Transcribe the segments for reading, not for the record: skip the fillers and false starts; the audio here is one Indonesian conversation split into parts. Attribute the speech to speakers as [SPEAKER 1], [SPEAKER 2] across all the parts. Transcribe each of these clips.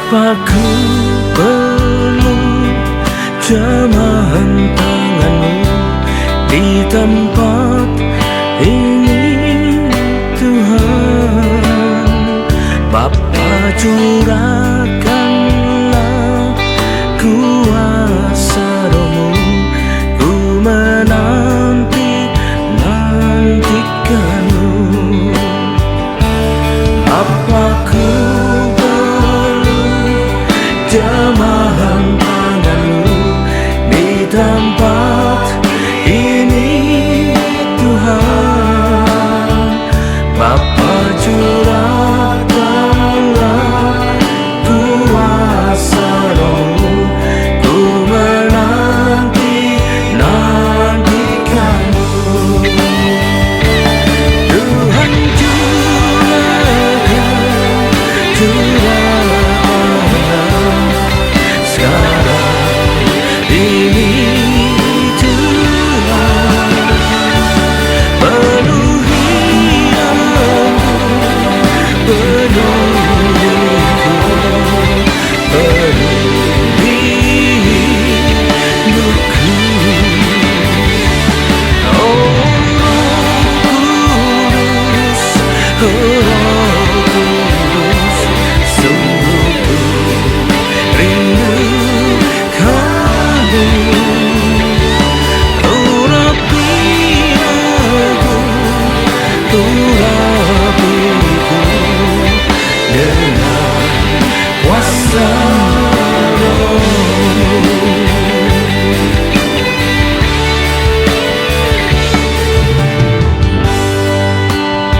[SPEAKER 1] Aku perlu jamahan tanganmu di tempat ini, Tuhan. Bapa, curahkanlah kuasa Roh-Mu, ku nantikanmu. Bapa, ku jamahan tanganmu di tempat ini, Tuhan. Bapa, curahkanlah kuasa Roh-Mu, ku nantikanmu. Tuhan,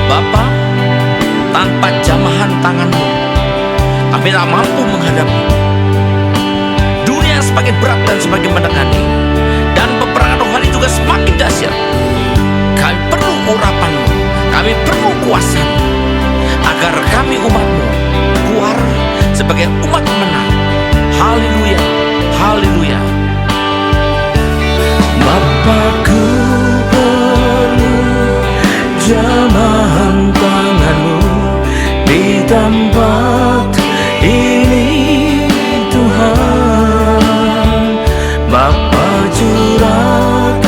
[SPEAKER 1] Bapa, tanpa jamahan tanganmu kami tak mampu menghadapi dunia yang semakin berat dan semakin mendekati, dan peperangan rohani juga semakin dahsyat. Kami perlu urapan-Mu, kami perlu kuasa-Mu, agar kami umat-Mu keluar sebagai umat menang. Haleluya, haleluya. Bapakku, jamahan tanganmu di tempat ini, Tuhan. Bapa, curahkanlah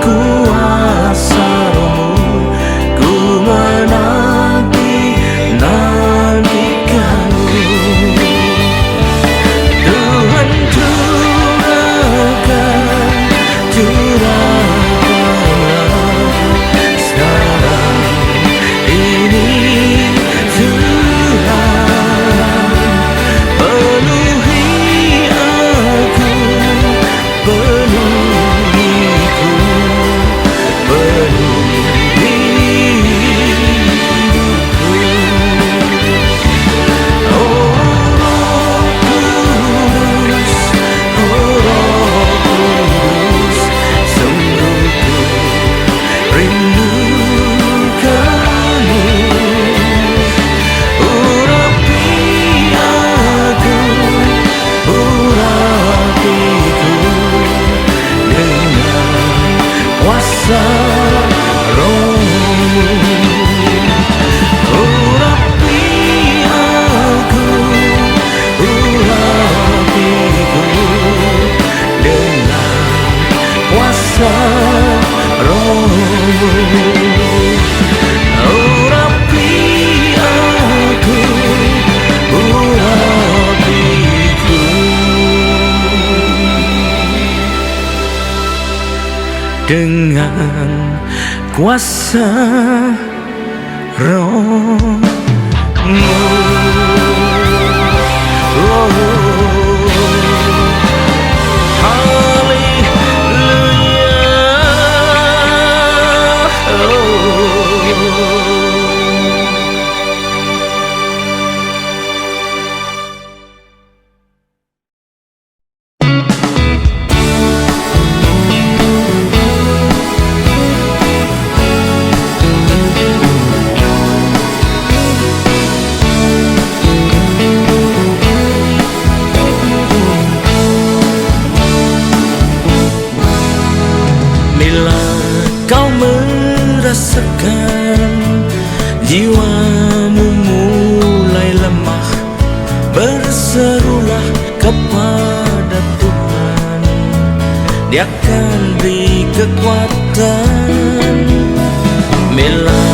[SPEAKER 1] kuasa Roh-Mu, ku nantikanmu. Tuhan, curahkanlah dengan kuasa Roh-Mu. berserulah kepada Tuhan, Dia akan beri kekuatan. Bila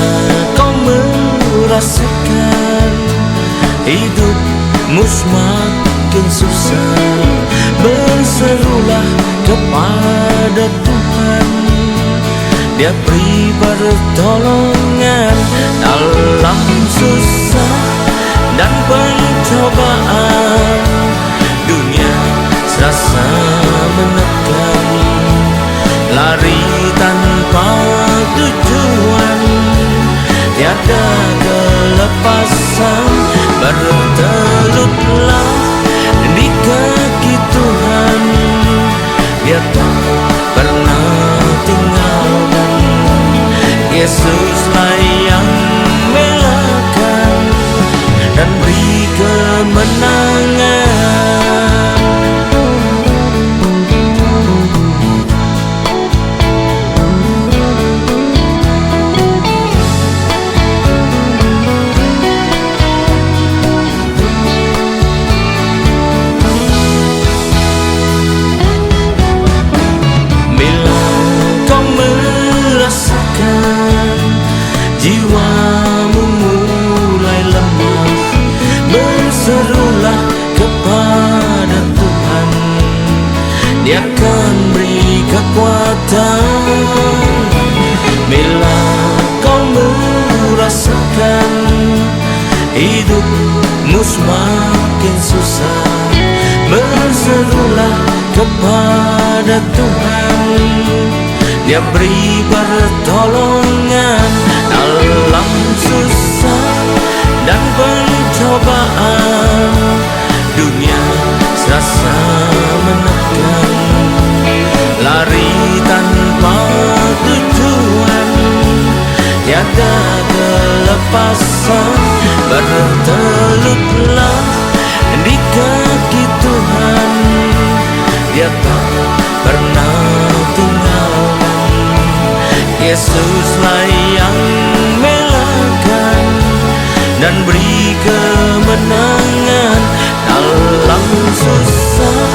[SPEAKER 1] kau merasakan hidupmu semakin susah, berserulah kepada Tuhan, Dia beri pertolongan dalam susah dan pencobaan. Dunia serasa menekan, lari tanpa tujuan, tiada kelepasan. Bertelutlah di kaki Tuhan, Dia tak pernah tinggalkan. Yesuslah yang melakukan dan beri kemenangan. Bila kau merasakan jiwamu mulai lemah, berserulah kepada Tuhan, Dia akan beri kekuatan. Bila kau merasakan hidupmu semakin susah, berserulah kepada Tuhan, Dia beri pertolongan dalam susah dan pencobaan. Dunia serasa menekan, lari tanpa tujuan, tiada kelepasan. Bertelutlah di kaki Tuhan, Dia tak pernah tinggalkan. Yesuslah yang melakukan dan beri kemenangan dalam susah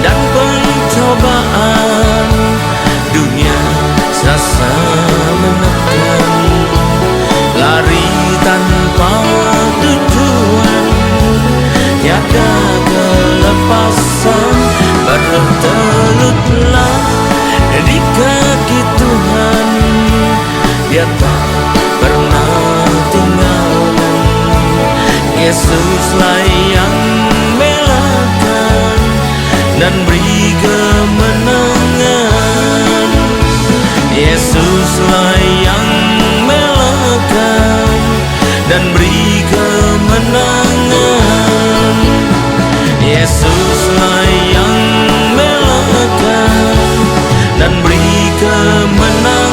[SPEAKER 1] dan pencobaan. Dunia serasa menekan, lari tanpa tujuan, tiada kelepasan. Bertelutlah di kaki Tuhan, Dia tak pernah tinggalkan. Yesuslah yang melakukan dan beri kemenangan. Yesuslah yang melakukan dan beri kemenangan. Yesuslah yang melakukan dan beri kemenangan.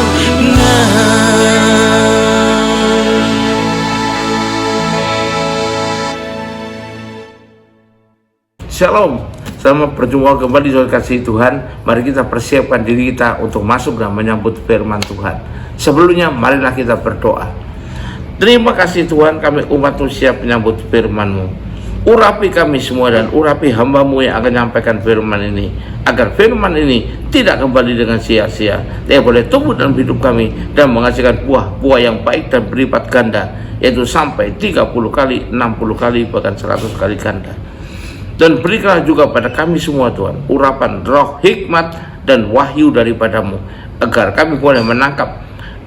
[SPEAKER 1] Shalom, selamat berjumpa kembali saudara kasih Tuhan. Mari kita persiapkan diri kita untuk masuk dan menyambut firman Tuhan. Sebelumnya marilah kita berdoa. Terima kasih Tuhan, kami umat-Mu siap menyambut firman-Mu. Urapi kami semua dan urapi hamba-Mu yang akan menyampaikan firman ini, agar firman ini tidak kembali dengan sia-sia, dia boleh tumbuh dalam hidup kami dan menghasilkan buah-buah yang baik dan berlipat ganda, yaitu sampai 30 kali, 60 kali, bahkan 100 kali ganda. Dan berikanlah juga pada kami semua Tuhan urapan roh, hikmat, dan wahyu daripadamu, agar kami boleh menangkap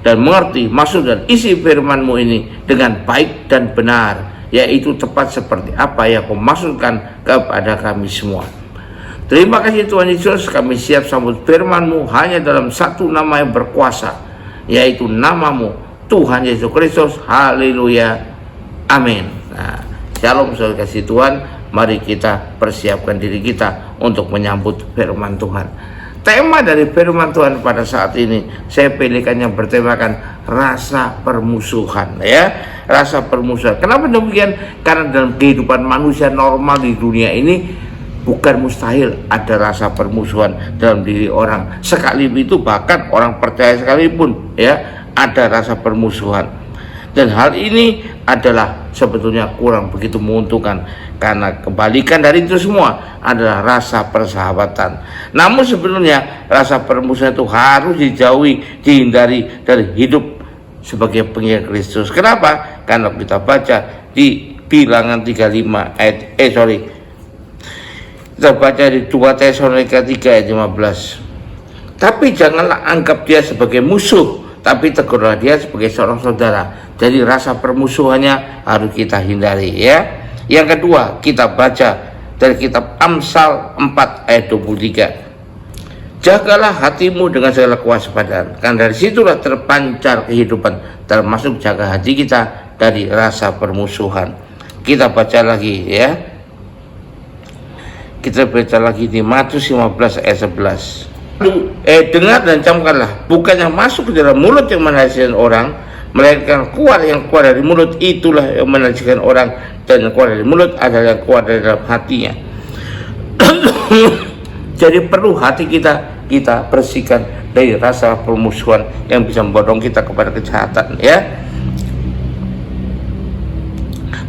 [SPEAKER 1] dan mengerti maksud dan isi firman-Mu ini dengan baik dan benar, yaitu tepat seperti apa yang Kau maksudkan kepada kami semua. Terima kasih Tuhan Yesus, kami siap sambut firman-Mu hanya dalam satu nama yang berkuasa, yaitu nama-Mu Tuhan Yesus Kristus. Haleluya, amin. Nah, shalom saudara kasih Tuhan. Mari kita persiapkan diri kita untuk menyambut firman Tuhan. Tema dari firman Tuhan pada saat ini saya pilihkan yang bertemakan rasa permusuhan, ya, rasa permusuhan. Kenapa demikian? Karena dalam kehidupan manusia normal di dunia ini bukan mustahil ada rasa permusuhan dalam diri orang. Sekali itu bahkan orang percaya sekalipun, ya, ada rasa permusuhan. Dan hal ini adalah
[SPEAKER 2] sebetulnya kurang begitu menguntungkan, karena kebalikan dari itu semua adalah rasa persahabatan. Namun sebenarnya rasa permusuhan itu harus dijauhi, dihindari dari hidup sebagai pengikut Kristus. Kenapa? Karena kita baca di Bilangan 35 kita baca di 2 Tesalonika 3 ayat 15. Tapi janganlah anggap dia sebagai musuh, tapi tegurlah dia sebagai seorang saudara. Jadi rasa permusuhannya harus kita hindari, ya. Yang kedua, kita baca dari kitab Amsal 4 ayat 23. Jagalah hatimu dengan segala kewaspadaan, karena dari situlah terpancar kehidupan, termasuk jaga hati kita dari rasa permusuhan. Kita baca lagi, ya. Kita baca lagi di Matius 15 ayat 11. Dengar dan camkanlah, bukannya masuk ke dalam mulut yang menghasilkan orang, melainkan keluar yang keluar dari mulut, itulah yang menajiskan orang, dan yang keluar dari mulut adalah yang keluar dari dalam hatinya. Jadi perlu hati kita bersihkan dari rasa permusuhan yang bisa mendorong kita kepada kejahatan, ya.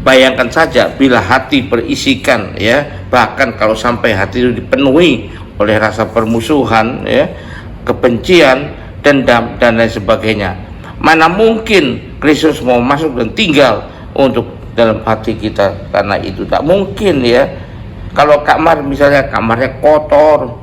[SPEAKER 2] Bayangkan saja bila hati berisikan, ya, bahkan kalau sampai hati itu dipenuhi oleh rasa permusuhan, ya, kebencian, dendam, dan lain sebagainya, mana mungkin Kristus mau masuk dan tinggal untuk dalam hati kita? Karena itu tak mungkin, ya. Kalau kamar misalnya kamarnya kotor,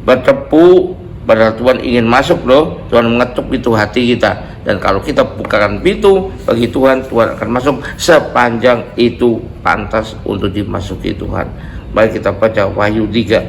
[SPEAKER 2] berdebu, padahal Tuhan ingin masuk loh, Tuhan mengetuk pintu hati kita. Dan kalau kita bukakan pintu bagi Tuhan, Tuhan akan masuk sepanjang itu pantas untuk dimasuki Tuhan. Mari kita baca Wahyu 3.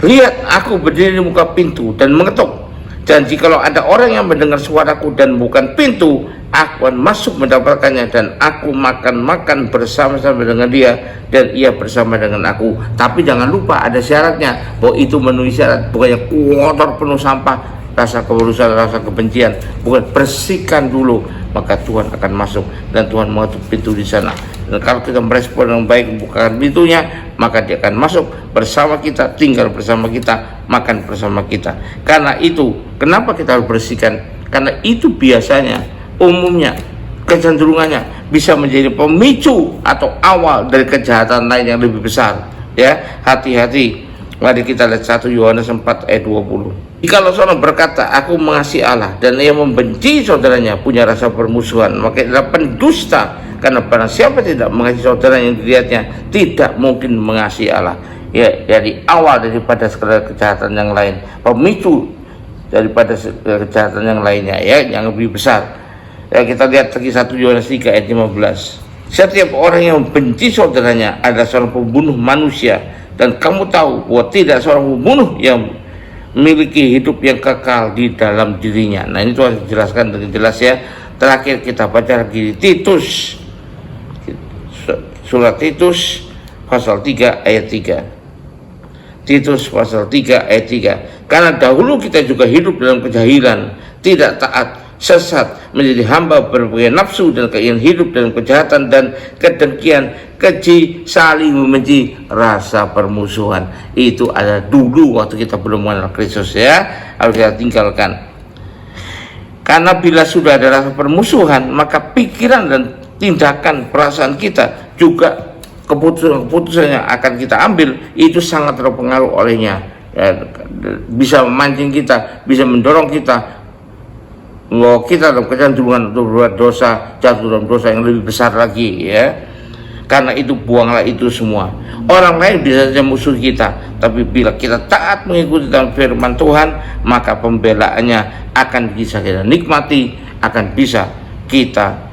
[SPEAKER 2] Lihat, aku berdiri di muka pintu dan mengetuk. Dan jikalau ada orang yang mendengar suaraku dan bukan pintu, aku akan masuk mendapatkannya, dan aku makan bersama-sama dengan dia, dan ia bersama dengan aku. Tapi jangan lupa ada syaratnya, bahwa itu memenuhi syarat, bukannya kotor penuh sampah, rasa keberusan, rasa kebencian, bukan. Bersihkan dulu, maka Tuhan akan masuk dan Tuhan mengetuk pintu di sana. Dan kalau kita merespon dengan baik, bukakan pintunya, maka dia akan masuk bersama kita, tinggal bersama kita, makan bersama kita. Karena itu, kenapa kita harus bersihkan? Karena itu biasanya, umumnya, kecenderungannya bisa menjadi pemicu atau awal dari kejahatan lain yang lebih besar, ya. Hati-hati. Mari kita lihat 1 Yohanes 4 ayat 20. Jikalau seorang berkata, aku mengasihi Allah, dan ia membenci saudaranya, punya rasa permusuhan, maka adalah pendusta. Karena barang siapa tidak mengasihi saudara yang dilihatnya, tidak mungkin mengasihi Allah. Ya, dari awal daripada segala kejahatan yang lain, pemicu daripada kejahatan yang lainnya, ya, yang lebih besar. Ya, kita lihat lagi 1 Yohanes 3 ayat 15. Setiap orang yang membenci saudaranya adalah seorang pembunuh manusia, dan kamu tahu bahwa tidak seorang pembunuh yang memiliki hidup yang kekal di dalam dirinya. Nah, ini Tuhan jelaskan dengan jelas, ya. Terakhir kita baca lagi di Titus, surat Titus pasal 3 ayat 3. Titus pasal 3 ayat 3. Karena dahulu kita juga hidup dalam kejahilan, tidak taat, sesat, menjadi hamba berbagai nafsu, dan keinginan hidup dalam kejahatan dan kedengkian, keji, saling membenci, rasa permusuhan. Itu ada dulu waktu kita belum mengenal Kristus, ya, harus kita tinggalkan. Karena bila sudah ada rasa permusuhan, maka pikiran dan tindakan perasaan kita, juga keputusan yang akan kita ambil, itu sangat terpengaruh olehnya, ya, bisa memancing kita, bisa mendorong kita bahwa kita dalam kecenderungan untuk berbuat dosa, jatuh dalam dosa yang lebih besar lagi, ya. Karena itu buanglah itu semua. Orang lain bisa saja musuh kita, tapi bila kita taat mengikuti dalam firman Tuhan, maka pembelaannya akan bisa kita nikmati, akan bisa kita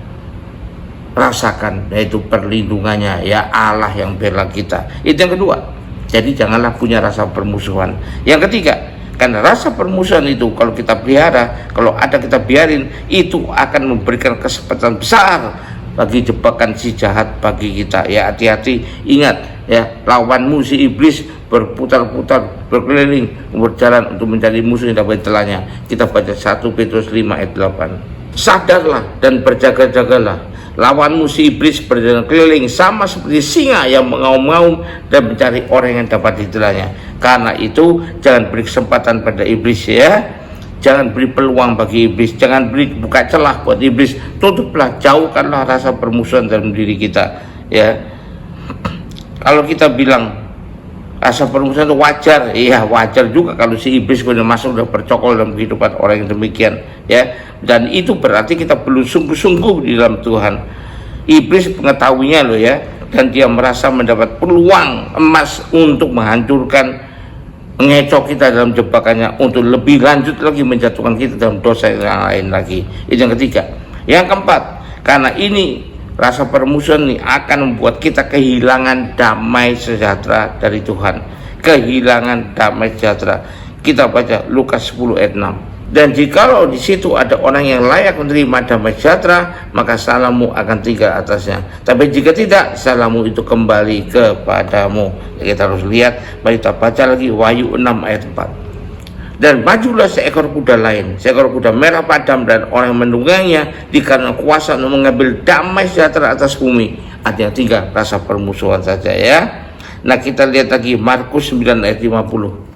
[SPEAKER 2] rasakan, yaitu perlindungannya, ya, Allah yang bela kita. Itu yang kedua. Jadi janganlah punya rasa permusuhan. Yang ketiga, karena rasa permusuhan itu kalau kita pelihara, kalau ada kita biarin, itu akan memberikan kesempatan besar bagi jebakan si jahat bagi kita, ya. Hati-hati, ingat, ya, lawanmu si iblis berputar-putar, berkeliling, berjalan untuk mencari musuh yang dapat ditelannya. Kita baca 1 Petrus 5 ayat 8. Sadarlah dan berjaga-jagalah, lawanmu si iblis berjalan keliling sama seperti singa yang mengaum-ngaum dan mencari orang yang dapat ditelannya. Karena itu jangan beri kesempatan pada iblis, ya. Jangan beri peluang bagi iblis, jangan beri buka celah buat iblis. Tutuplah, jauhkanlah rasa permusuhan dalam diri kita, ya. Kalau kita bilang rasa permusuhan itu wajar, iya wajar juga kalau si iblis kemudian masuk dan bercokol dalam kehidupan orang yang demikian, ya. Dan itu berarti kita belum sungguh-sungguh di dalam Tuhan. Iblis mengetahuinya loh, ya, dan dia merasa mendapat peluang emas untuk menghancurkan, mengecoh kita dalam jebakannya, untuk lebih lanjut lagi menjatuhkan kita dalam dosa yang lain lagi. Itu yang ketiga. Yang keempat, karena ini rasa permusuhan ini akan membuat kita kehilangan damai sejahtera dari Tuhan. Kehilangan damai sejahtera. Kita baca Lukas 10 ayat 6. Dan jikalau di situ ada orang yang layak menerima damai sejahtera, maka salahmu akan tinggal atasnya. Tapi jika tidak, salahmu itu kembali kepadamu. Kita harus lihat, mari kita baca lagi Wahyu 6 ayat 4. Dan majulah seekor kuda lain, seekor kuda merah padam, dan orang yang menungganginya dikarenakan kuasa untuk mengambil damai sejahtera atas bumi. Artinya tinggal rasa permusuhan saja, ya. Nah, kita lihat lagi Markus 9 ayat 50.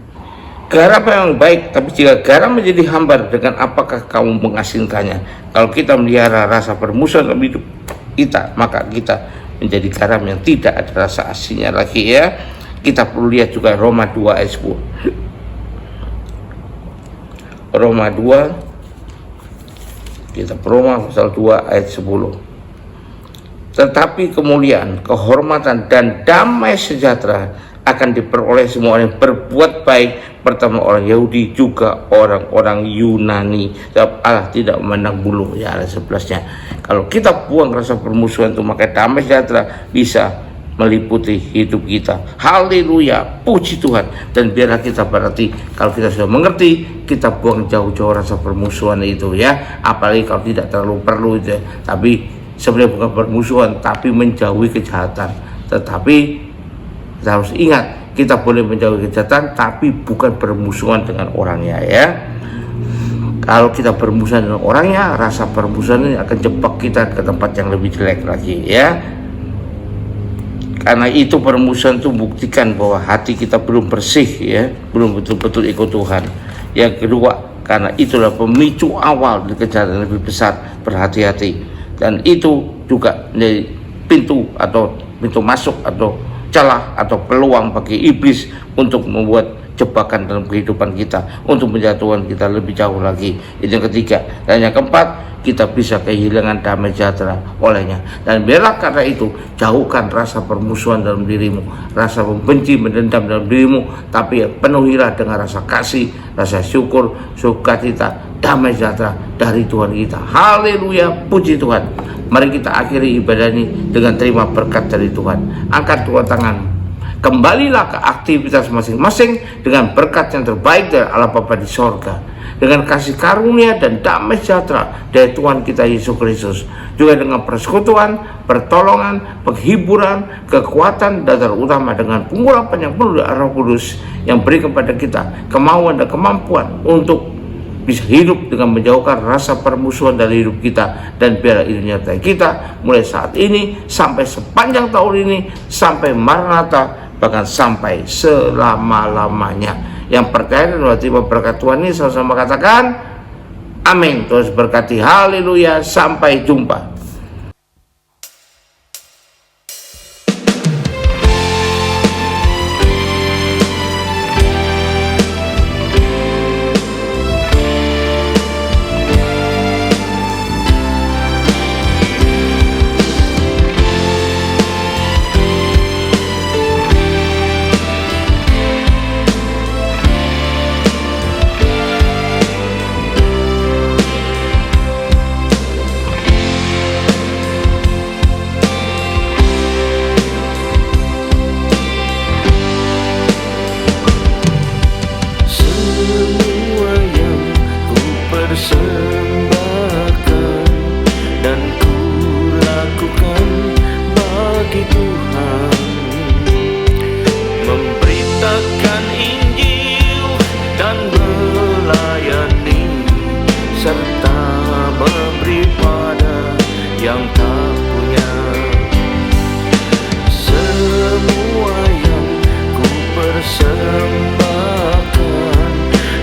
[SPEAKER 2] Garam yang baik, tapi jika garam menjadi hambar, dengan apakah kamu mengasinkannya? Kalau kita melihara rasa permusuhan dalam hidup kita, maka kita menjadi garam yang tidak ada rasa asinnya lagi, ya. Kita perlu lihat juga Roma 2 ayat 10. Roma 2, kita Roma pasal 2 ayat 10. Tetapi kemuliaan, kehormatan, dan damai sejahtera akan diperoleh semua orang yang berbuat baik, pertama orang Yahudi juga orang-orang Yunani, sebab Allah tidak memandang bulu, ya, ayat 11-nya. Kalau kita buang rasa permusuhan itu, maka damai sejahtera bisa meliputi hidup kita. Haleluya, puji Tuhan. Dan biarlah kita berarti, kalau kita sudah mengerti, kita buang jauh-jauh rasa permusuhan itu, ya. Apalagi kalau tidak terlalu perlu itu, ya. Tapi sebenarnya bukan permusuhan, tapi menjauhi kejahatan. Tetapi kita harus ingat, kita boleh menjauhi kejahatan, tapi bukan bermusuhan dengan orangnya, ya. Kalau kita bermusuhan dengan orangnya, rasa permusuhan ini akan jebak kita ke tempat yang lebih jelek lagi, ya. Karena itu permusuhan itu buktikan bahwa hati kita belum bersih, ya, belum betul-betul ikut Tuhan. Yang kedua, karena itulah pemicu awal dari kejahatan yang lebih besar. Berhati-hati, dan itu juga menjadi pintu masuk atau celah atau peluang bagi iblis untuk membuat jebakan dalam kehidupan kita, untuk menjatuhkan kita lebih jauh lagi. Itu yang ketiga. Dan yang keempat, kita bisa kehilangan damai sejahtera olehnya. Dan biarlah karena itu, jauhkan rasa permusuhan dalam dirimu, rasa membenci, mendendam dalam dirimu, tapi penuhilah dengan rasa kasih, rasa syukur, sukacita, damai sejahtera dari Tuhan kita. Haleluya, puji Tuhan. Mari kita akhiri ibadah ini dengan terima berkat dari Tuhan. Angkat dua tangan, kembalilah ke aktivitas masing-masing dengan berkat yang terbaik dari Allah Bapa di sorga, dengan kasih karunia dan damai sejahtera dari Tuhan kita Yesus Kristus, juga dengan persekutuan, pertolongan, penghiburan, kekuatan, dan terutama dengan pengurapan yang penuh dari Roh Kudus yang beri kepada kita kemauan dan kemampuan untuk bisa hidup dengan menjauhkan rasa permusuhan dari hidup kita. Dan biarlah itu nyertai kita mulai saat ini sampai sepanjang tahun ini, sampai Maranatha, bahkan sampai selama-lamanya. Yang percaya dan terima berkat Tuhan ini sama-sama katakan amin. Terus berkati, haleluya, sampai jumpa.
[SPEAKER 3] Persembahkan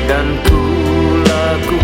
[SPEAKER 3] dan ku lakukan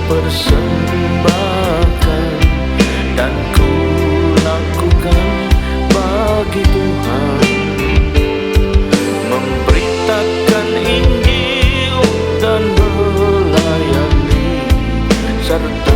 [SPEAKER 3] persembahkan dan ku lakukan bagi Tuhan, memberitakan Injil dan melayani serta